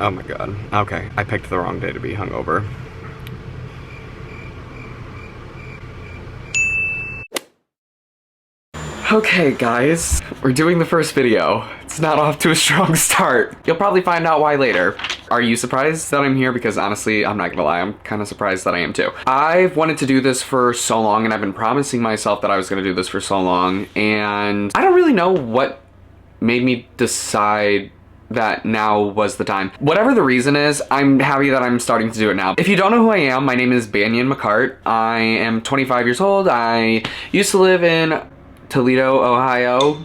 Oh my god. Okay, I picked the wrong day to be hungover. Okay guys, we're doing the first video. It's not off to a strong start. You'll probably find out why later. Are you surprised that I'm here? Because honestly, I'm not gonna lie, I'm kind of surprised that I am too. I've wanted to do this for so long, and I've been promising myself that I was gonna do this for so long, and I don't really know what made me decide that now was the time. Whatever the reason is, I'm happy that I'm starting to do it now. If you don't know who I am, my name is Banyan McCart. I am 25 years old. I used to live in Toledo, Ohio,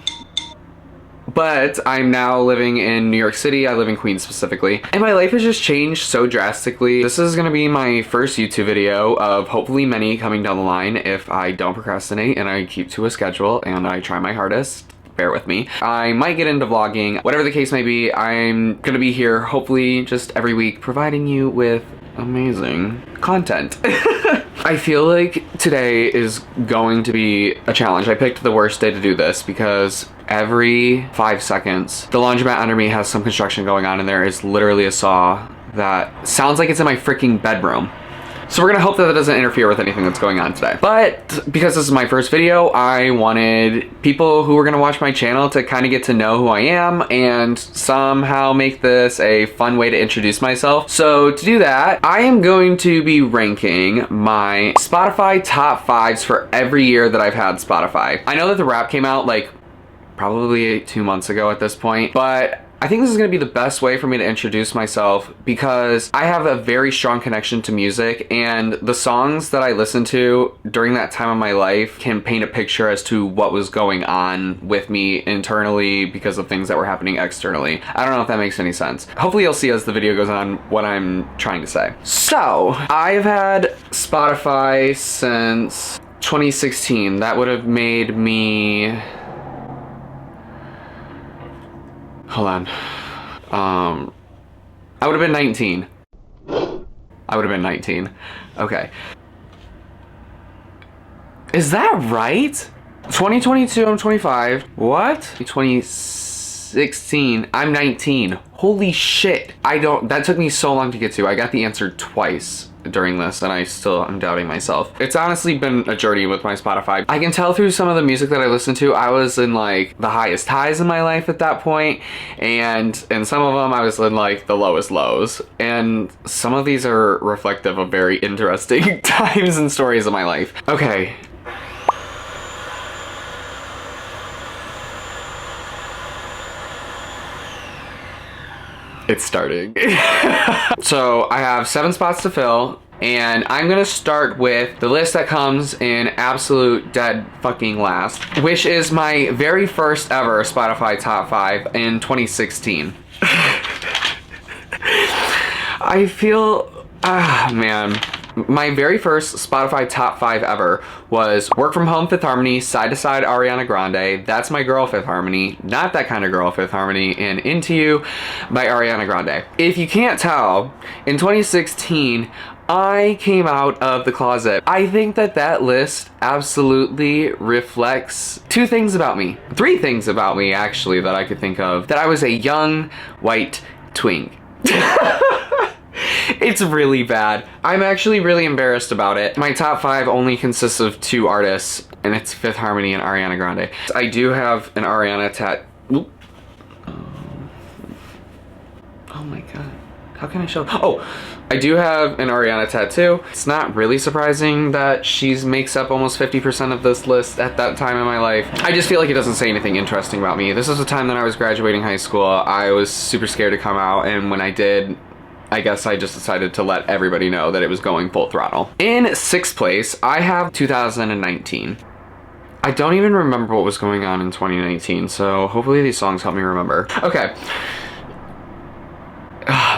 but I'm now living in New York City. I live in Queens specifically, and my life has just changed so drastically. This is gonna be my first YouTube video of hopefully many coming down the line if I don't procrastinate and I keep to a schedule and I try my hardest. Bear with me. I might get into vlogging, whatever the case may be. I'm gonna be here hopefully just every week providing you with amazing content. I feel like today is going to be a challenge. I picked the worst day to do this because every 5 seconds the laundromat under me has some construction going on, and there is literally a saw that sounds like it's in my freaking bedroom. So we're gonna hope that that doesn't interfere with anything that's going on today. But because this is my first video, I wanted people who are gonna watch my channel to kind of get to know who I am and somehow make this a fun way to introduce myself. So to do that, I am going to be ranking my Spotify top 5s for every year that I've had Spotify. I know that the Wrap came out like probably 2 months ago at this point, but I think this is going to be the best way for me to introduce myself because I have a very strong connection to music, and the songs that I listened to during that time of my life can paint a picture as to what was going on with me internally because of things that were happening externally. I don't know if that makes any sense. Hopefully you'll see as the video goes on what I'm trying to say. So I've had Spotify since 2016. That would have made me... Hold on. I would have been 19. I would have been 19. Okay. Is that right? 2022, I'm 25. What? 2016, I'm 19. Holy shit. That took me so long to get to. I got the answer twice during this, and I'm doubting myself. It's honestly been a journey with my Spotify. I can tell through some of the music that I listen to, I was in like the highest highs in my life at that point, and in some of them I was in like the lowest lows, and some of these are reflective of very interesting times and stories of my life. Okay. It's starting. So I have 7 spots to fill, and I'm gonna start with the list that comes in absolute dead fucking last, which is my very first ever Spotify top 5 in 2016. I feel, man. My very first Spotify top 5 ever was Work From Home Fifth Harmony, Side to Side Ariana Grande, That's My Girl Fifth Harmony, Not That Kind of Girl Fifth Harmony, and Into You by Ariana Grande. If you can't tell, in 2016, I came out of the closet. I think that that list absolutely reflects 2 things about me. 3 things about me, actually, that I could think of. That I was a young, white twink. It's really bad. I'm actually really embarrassed about it. My top 5 only consists of 2 artists, and it's Fifth Harmony and Ariana Grande. I do have an Ariana tattoo. Oh my god. How can I show? Oh, I do have an Ariana tattoo. It's not really surprising that she makes up almost 50% of this list at that time in my life. I just feel like it doesn't say anything interesting about me. This is the time that I was graduating high school. I was super scared to come out, and when I did, I guess I just decided to let everybody know that it was going full throttle. In 6th place, I have 2019. I don't even remember what was going on in 2019, so hopefully these songs help me remember. Okay.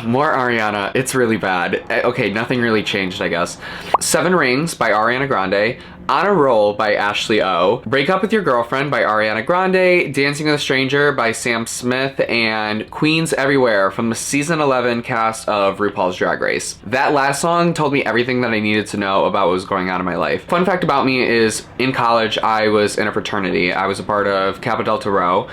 More Ariana. It's really bad. Okay, nothing really changed, I guess. 7 Rings by Ariana Grande, On a Roll by Ashley O, Break Up With Your Girlfriend by Ariana Grande, Dancing with a Stranger by Sam Smith, and Queens Everywhere from the season 11 cast of RuPaul's Drag Race. That last song told me everything that I needed to know about what was going on in my life. Fun fact about me is in college I was in a fraternity. I was a part of Kappa Delta Rho.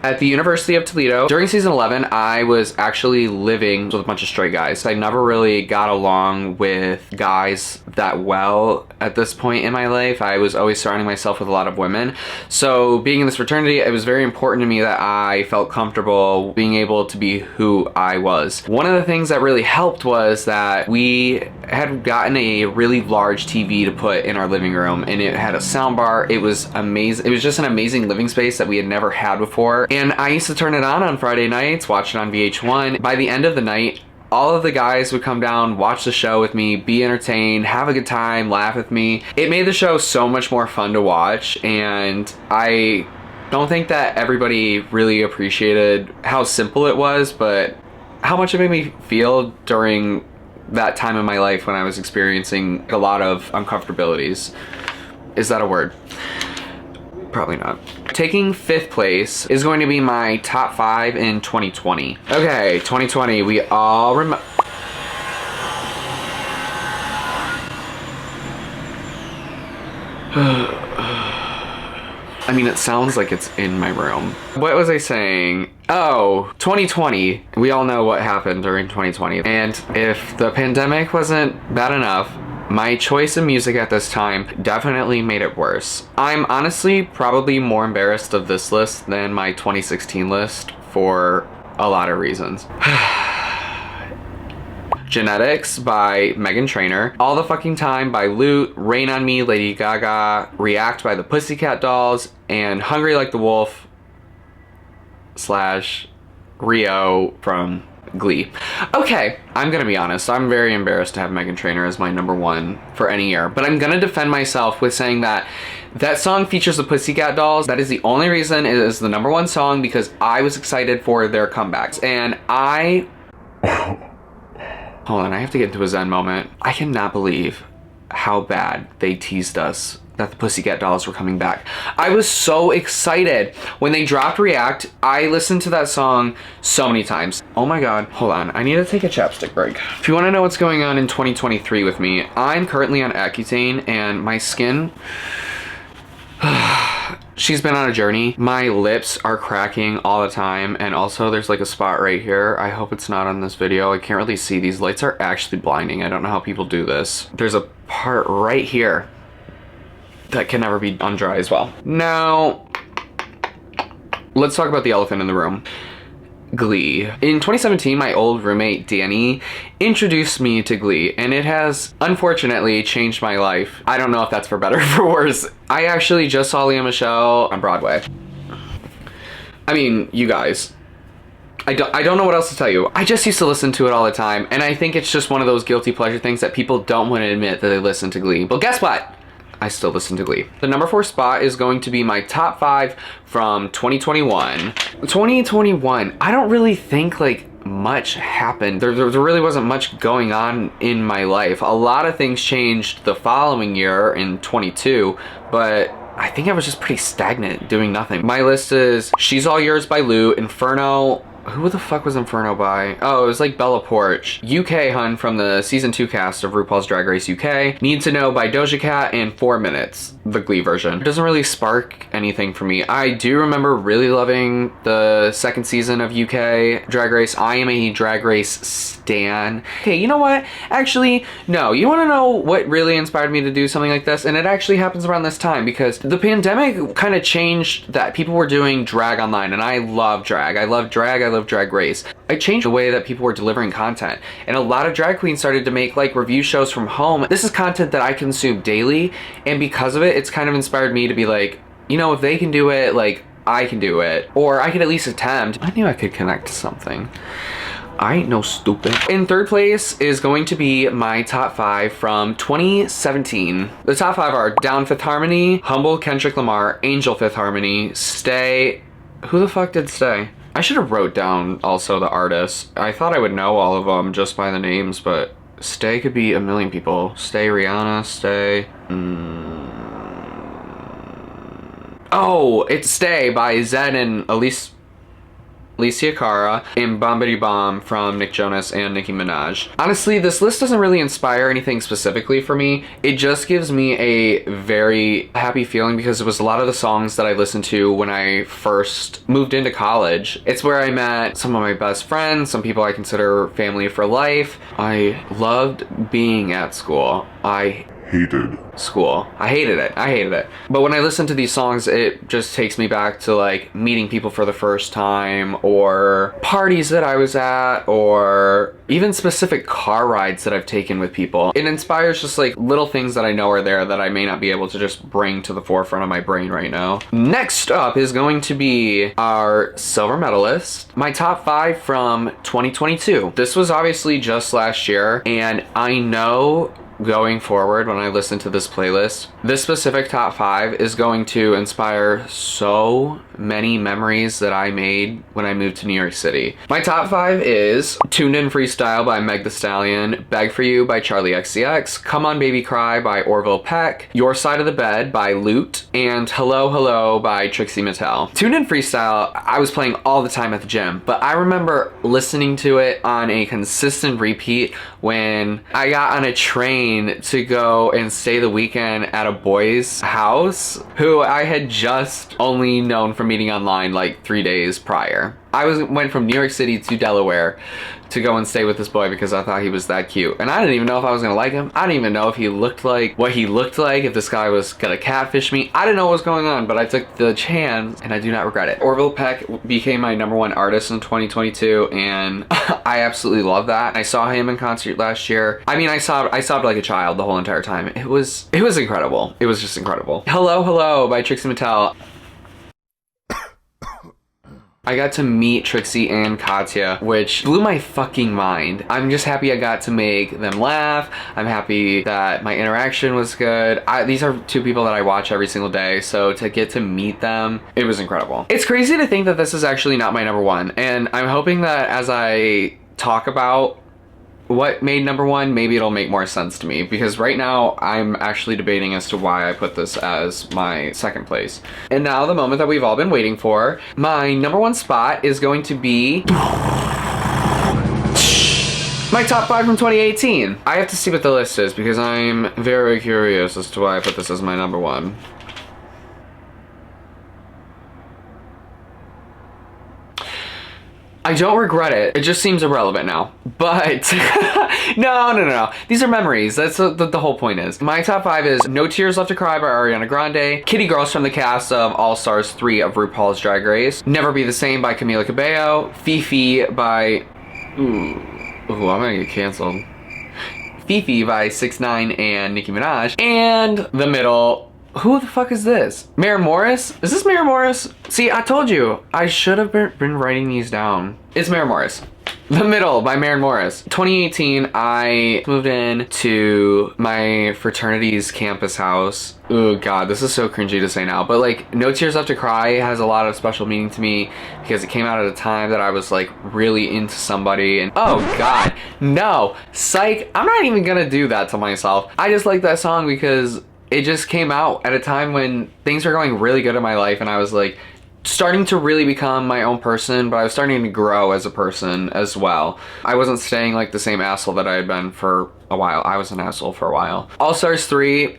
At the University of Toledo, during season 11, I was actually living with a bunch of straight guys. I never really got along with guys that well at this point in my life. I was always surrounding myself with a lot of women. So being in this fraternity, it was very important to me that I felt comfortable being able to be who I was. One of the things that really helped was that we had gotten a really large TV to put in our living room, and it had a sound bar. It was amazing. It was just an amazing living space that we had never had before. And I used to turn it on Friday nights, watch it on VH1. By the end of the night, all of the guys would come down, watch the show with me, be entertained, have a good time, laugh with me. It made the show so much more fun to watch, and I don't think that everybody really appreciated how simple it was, but how much it made me feel during that time in my life when I was experiencing a lot of uncomfortabilities. Is that a word? Probably not. Taking 5th place is going to be my top 5 in 2020. Okay, 2020, we all remember. I mean, it sounds like it's in my room. What was I saying? Oh, 2020. We all know what happened during 2020. And if the pandemic wasn't bad enough, my choice of music at this time definitely made it worse. I'm honestly probably more embarrassed of this list than my 2016 list for a lot of reasons. Genetics by Meghan Trainor, All the Fucking Time by Lute, Rain on Me, Lady Gaga, React by the Pussycat Dolls, and Hungry Like the Wolf / Rio from Glee. Okay, I'm gonna be honest, I'm very embarrassed to have Meghan Trainor as my number 1 for any year, but I'm gonna defend myself with saying that that song features the Pussycat Dolls. That is the only reason it is the number 1 song, because I was excited for their comebacks, and hold on, I have to get into a Zen moment. I cannot believe how bad they teased us that the Pussycat Dolls were coming back. I was so excited. When they dropped React, I listened to that song so many times. Oh my god, hold on, I need to take a chapstick break. If you wanna know what's going on in 2023 with me, I'm currently on Accutane, and my skin, she's been on a journey. My lips are cracking all the time, and also there's like a spot right here. I hope it's not on this video. I can't really see. These lights are actually blinding. I don't know how people do this. There's a part right here that can never be undry as well. Now, let's talk about the elephant in the room. Glee. In 2017, my old roommate Danny introduced me to Glee, and it has unfortunately changed my life. I don't know if that's for better or for worse. I actually just saw Lea Michele on Broadway. I mean, you guys, I don't know what else to tell you. I just used to listen to it all the time, and I think it's just one of those guilty pleasure things that people don't want to admit that they listen to Glee. But guess what? I still listen to Glee. The number 4 spot is going to be my top 5 from 2021. 2021, I don't really think like much happened. There really wasn't much going on in my life. A lot of things changed the following year in 22, but I think I was just pretty stagnant, doing nothing. My list is She's All Yours by Lute, Inferno. Who the fuck was Inferno by? Oh, it was like Bella Poarch. UK Hun from the season 2 cast of RuPaul's Drag Race UK. Need to Know by Doja Cat, and 4 Minutes, the Glee version. It doesn't really spark anything for me. I do remember really loving the 2nd season of UK Drag Race. I am a Drag Race stan. Okay, you know what? Actually, no. You wanna know what really inspired me to do something like this? And it actually happens around this time, because the pandemic kind of changed that people were doing drag online, and I love drag. I love drag, I love Drag Race. I changed the way that people were delivering content, and a lot of drag queens started to make like review shows from home. This is content that I consume daily, and because of it, it's kind of inspired me to be like, you know, if they can do it, like I can do it, or I can at least attempt. I knew I could connect to something. I ain't no stupid. In 3rd place is going to be my top 5 from 2017. The top 5 are Down 5th Harmony, Humble Kendrick Lamar, Angel 5th Harmony, Stay. Who the fuck did Stay? I should have wrote down also the artists. I thought I would know all of them just by the names, but Stay could be a million people. Stay Rihanna, Stay. Oh, it's Stay by Zed and Elise. Alicia Cara, and Bombity Bomb from Nick Jonas and Nicki Minaj. Honestly, this list doesn't really inspire anything specifically for me. It just gives me a very happy feeling because it was a lot of the songs that I listened to when I first moved into college. It's where I met some of my best friends, some people I consider family for life. I loved being at school. I hated school. I hated it. But when I listen to these songs, it just takes me back to like meeting people for the first time, or parties that I was at, or even specific car rides that I've taken with people. It inspires just like little things that I know are there that I may not be able to just bring to the forefront of my brain right now. Next up is going to be our silver medalist, my top 5 from 2022. This was obviously just last year, and I know going forward, when I listen to this playlist, this specific top 5 is going to inspire so many memories that I made when I moved to New York City. My top 5 is Tuned In Freestyle by Meg Thee Stallion, Beg For You by Charlie XCX, Come On Baby Cry by Orville Peck, Your Side of the Bed by Lute, and Hello Hello by Trixie Mattel. Tuned In Freestyle, I was playing all the time at the gym, but I remember listening to it on a consistent repeat when I got on a train to go and stay the weekend at a boy's house who I had just only known from meeting online like 3 days prior. I went from New York City to Delaware to go and stay with this boy because I thought he was that cute. And I didn't even know if I was gonna like him. I didn't even know if he looked like what he looked like, if this guy was gonna catfish me. I didn't know what was going on, but I took the chance and I do not regret it. Orville Peck became my #1 artist in 2022, and I absolutely love that. I saw him in concert last year. I mean, I sobbed like a child the whole entire time. It was incredible. It was just incredible. Hello Hello by Trixie Mattel. I got to meet Trixie and Katya, which blew my fucking mind. I'm just happy I got to make them laugh. I'm happy that my interaction was good. These are 2 people that I watch every single day, so to get to meet them, it was incredible. It's crazy to think that this is actually not my #1, and I'm hoping that as I talk about what made #1, maybe it'll make more sense to me, because right now I'm actually debating as to why I put this as my 2nd place. And now the moment that we've all been waiting for. My #1 spot is going to be my top 5 from 2018. I have to see what the list is because I'm very curious as to why I put this as my #1. I don't regret it. It just seems irrelevant now. But no. These are memories. That's what the whole point is. My top 5 is No Tears Left to Cry by Ariana Grande, Kitty Girls from the cast of All Stars 3 of RuPaul's Drag Race, Never Be the Same by Camila Cabello, Fifi by... Ooh, I'm gonna get canceled. Fifi by 6ix9ine and Nicki Minaj, and the middle... Who the fuck is this? Maren Morris? Is this Maren Morris? See, I told you. I should have been writing these down. It's Maren Morris. The Middle by Maren Morris. 2018, I moved in to my fraternity's campus house. Oh god, this is so cringy to say now, but like No Tears Left to Cry has a lot of special meaning to me because it came out at a time that I was like really into somebody, and oh god, no, psych, I'm not even gonna do that to myself. I just like that song because it just came out at a time when things were going really good in my life, and I was like starting to really become my own person, but I was starting to grow as a person as well. I wasn't staying like the same asshole that I had been for a while. I was an asshole for a while. All Stars 3,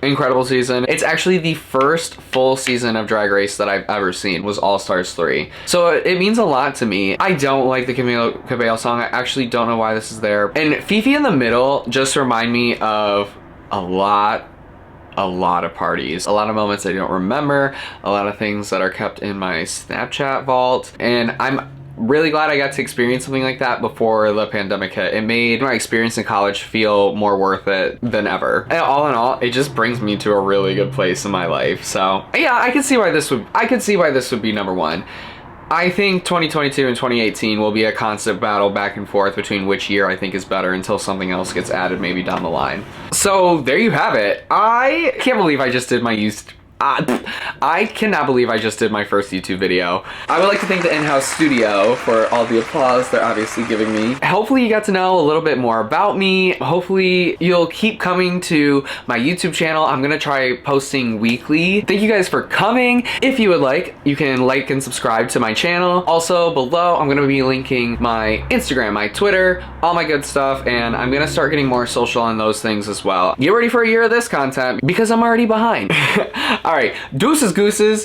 incredible season. It's actually the first full season of Drag Race that I've ever seen was All Stars 3. So it means a lot to me. I don't like the Camila Cabello song. I actually don't know why this is there. And Fifi in the Middle just remind me of a lot of parties, a lot of moments I don't remember, a lot of things that are kept in my Snapchat vault, and I'm really glad I got to experience something like that before the pandemic hit. It made my experience in college feel more worth it than ever. And all in all, it just brings me to a really good place in my life. So yeah, I can see why this would be #1. I think 2022 and 2018 will be a constant battle back and forth between which year I think is better until something else gets added maybe down the line. So there you have it. I can't believe I just did my used I cannot believe I just did my first YouTube video. I would like to thank the in-house studio for all the applause they're obviously giving me. Hopefully you got to know a little bit more about me. Hopefully you'll keep coming to my YouTube channel. I'm gonna try posting weekly. Thank you guys for coming. If you would like, you can like and subscribe to my channel. Also below, I'm gonna be linking my Instagram, my Twitter, all my good stuff, and I'm gonna start getting more social on those things as well. Get ready for a year of this content because I'm already behind. All right, deuces gooses.